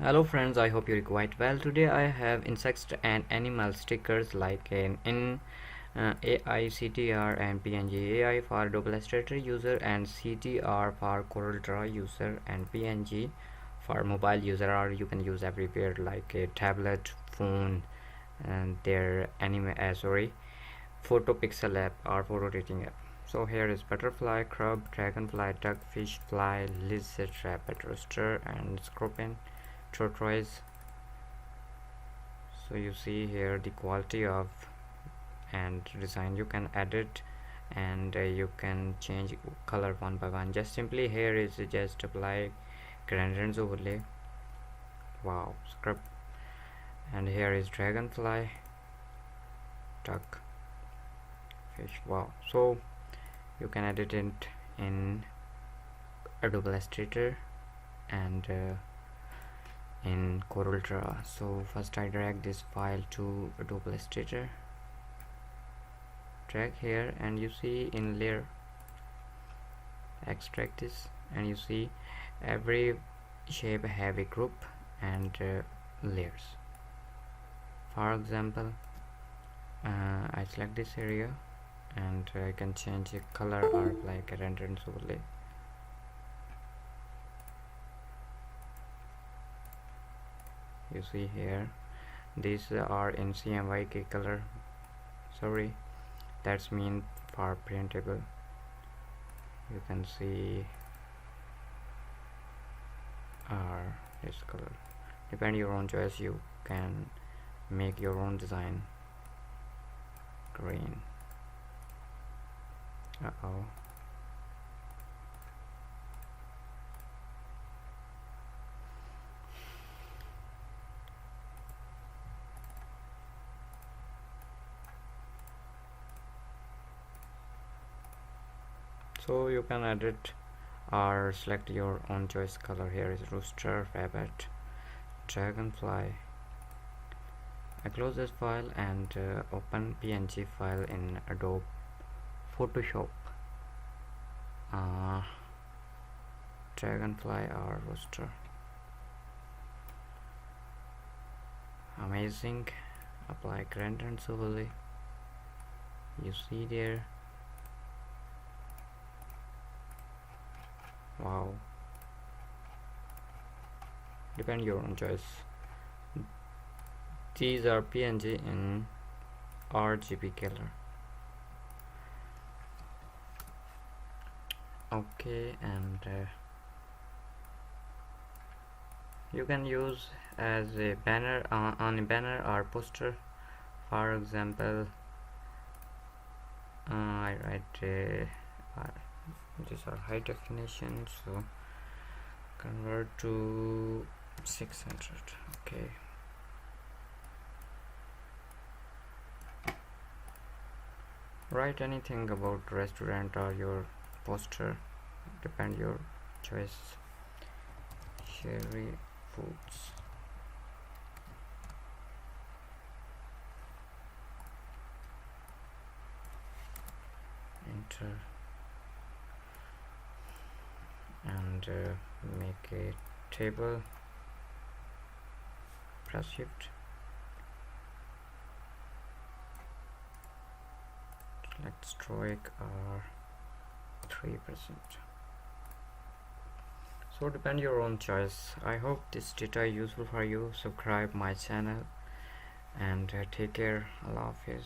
Hello friends, I hope you're quite well. Today I have insects and animal stickers like in AI CDR and PNG AI for double illustrator user and CDR for Corel Draw user and PNG for mobile user, or you can use everywhere like a tablet, phone, and their photo pixel app or photo editing app. So here is butterfly, crab, dragonfly, duck, fish, fly, lizard, rabbit, rooster, and scorpion, tortoise. So you see here the quality of and design. You can edit and you can change color one by one. Just simply here is just apply gradients overlay. Wow, script. And here is dragonfly, duck, fish. Wow. So you can edit it in Adobe Illustrator and in Corel Draw. So first I drag this file to Adobe Illustrator, drag here, and you see in layer, extract this, and you see every shape have a group and layers. For example, I select this area and I can change the color or like a renderings overlay. You see here these are in CMYK color, sorry, that's mean for printable. You can see this color, depend your own choice. You can make your own design. Green. So you can edit or select your own choice color. Here is rooster, rabbit, dragonfly. I close this file and open PNG file in Adobe Photoshop. Dragonfly or rooster. Amazing. Apply gradients overlay. You see there. Wow. Depend your own choice. These are PNG in RGB color. Okay, and you can use as a banner on a banner or poster. For example, I write these are high definition, so convert to 600. Okay. Write anything about restaurant or your poster, depend your choice. Sheri foods. Enter and make a table. Press shift, select stroke or 3%. So depend your own choice. I hope this data is useful for you. Subscribe my channel and take care. Allah Hafiz.